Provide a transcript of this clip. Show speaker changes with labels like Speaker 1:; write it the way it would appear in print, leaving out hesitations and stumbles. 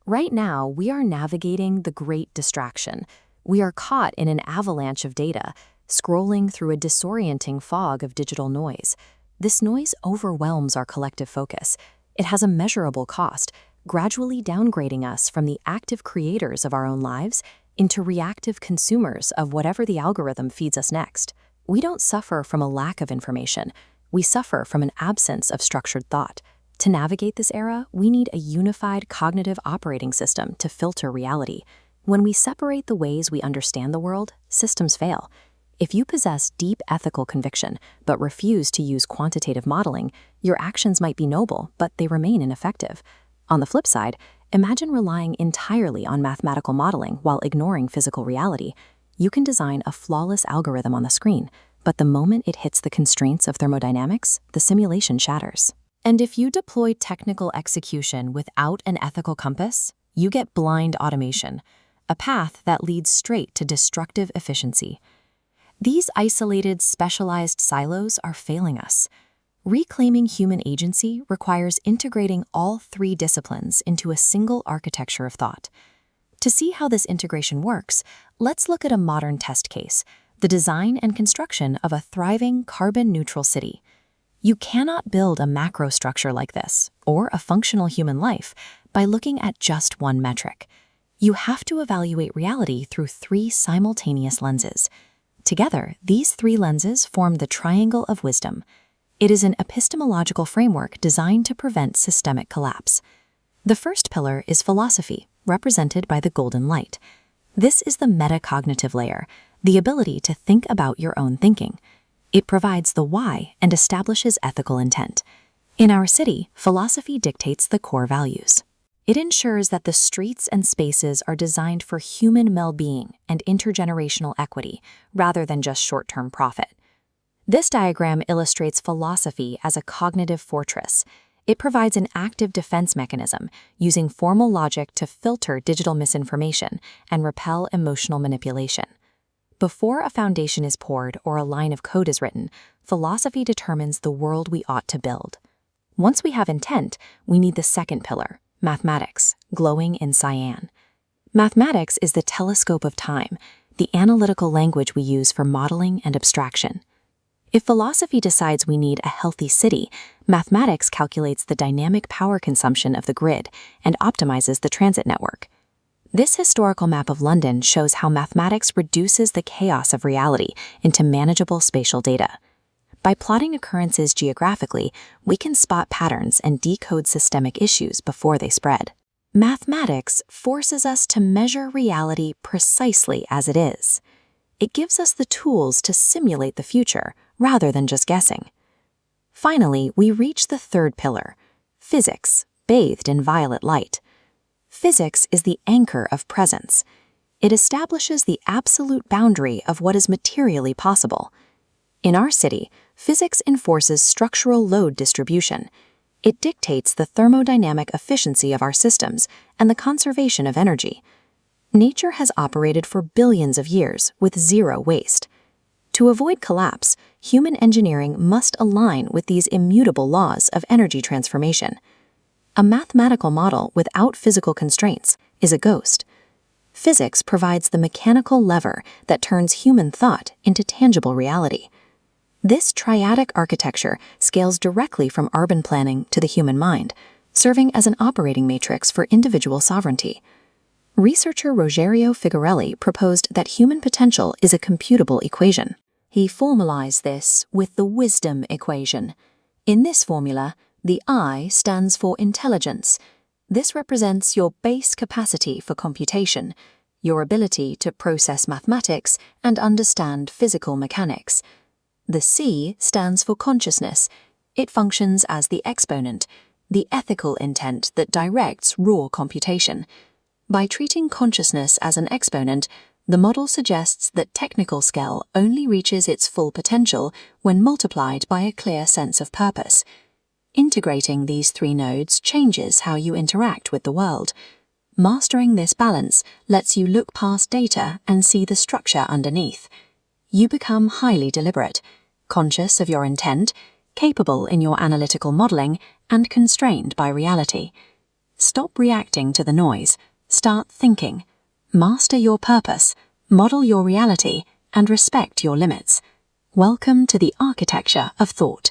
Speaker 1: Right now, we are navigating the great distraction. We are caught in an avalanche of data, scrolling through a disorienting fog of digital noise. This noise overwhelms our collective focus. It has a measurable cost, gradually downgrading us from the active creators of our own lives into reactive consumers of whatever the algorithm feeds us next. We don't suffer from a lack of information. We suffer from an absence of structured thought. To navigate this era, we need a unified cognitive operating system to filter reality. When we separate the ways we understand the world, systems fail. If you possess deep ethical conviction but refuse to use quantitative modeling, your actions might be noble, but they remain ineffective. On the flip side, imagine relying entirely on mathematical modeling while ignoring physical reality. You can design a flawless algorithm on the screen, but the moment it hits the constraints of thermodynamics, the simulation shatters. And if you deploy technical execution without an ethical compass, you get blind automation, a path that leads straight to destructive efficiency. These isolated, specialized silos are failing us. Reclaiming human agency requires integrating all three disciplines into a single architecture of thought. To see how this integration works, let's look at a modern test case, the design and construction of a thriving, carbon-neutral city. You cannot build a macro structure like this, or a functional human life, by looking at just one metric. You have to evaluate reality through three simultaneous lenses. Together, these three lenses form the triangle of wisdom. It is an epistemological framework designed to prevent systemic collapse. The first pillar is philosophy, represented by the golden light. This is the metacognitive layer, the ability to think about your own thinking. It provides the why and establishes ethical intent. In our city, philosophy dictates the core values. It ensures that the streets and spaces are designed for human well-being and intergenerational equity, rather than just short-term profit. This diagram illustrates philosophy as a cognitive fortress. It provides an active defense mechanism, using formal logic to filter digital misinformation and repel emotional manipulation. Before a foundation is poured or a line of code is written, philosophy determines the world we ought to build. Once we have intent, we need the second pillar, mathematics, glowing in cyan. Mathematics is the telescope of time, the analytical language we use for modeling and abstraction. If philosophy decides we need a healthy city, mathematics calculates the dynamic power consumption of the grid and optimizes the transit network. This historical map of London shows how mathematics reduces the chaos of reality into manageable spatial data. By plotting occurrences geographically, we can spot patterns and decode systemic issues before they spread. Mathematics forces us to measure reality precisely as it is. It gives us the tools to simulate the future rather than just guessing. Finally, we reach the third pillar, physics, bathed in violet light. Physics is the anchor of presence. It establishes the absolute boundary of what is materially possible. In our city, physics enforces structural load distribution. It dictates the thermodynamic efficiency of our systems and the conservation of energy. Nature has operated for billions of years with zero waste. To avoid collapse, human engineering must align with these immutable laws of energy transformation. A mathematical model without physical constraints is a ghost. Physics provides the mechanical lever that turns human thought into tangible reality. This triadic architecture scales directly from urban planning to the human mind, serving as an operating matrix for individual sovereignty. Researcher Rogerio Figuarelli proposed that human potential is a computable equation. He formalized this with the wisdom equation. In this formula, the I stands for intelligence. This represents your base capacity for computation, your ability to process mathematics and understand physical mechanics. The C stands for consciousness. It functions as the exponent, the ethical intent that directs raw computation. By treating consciousness as an exponent, the model suggests that technical skill only reaches its full potential when multiplied by a clear sense of purpose. Integrating these three nodes changes how you interact with the world. Mastering this balance lets you look past data and see the structure underneath. You become highly deliberate, conscious of your intent, capable in your analytical modeling, and constrained by reality. Stop reacting to the noise. Start thinking. Master your purpose, model your reality, and respect your limits. Welcome to the architecture of thought.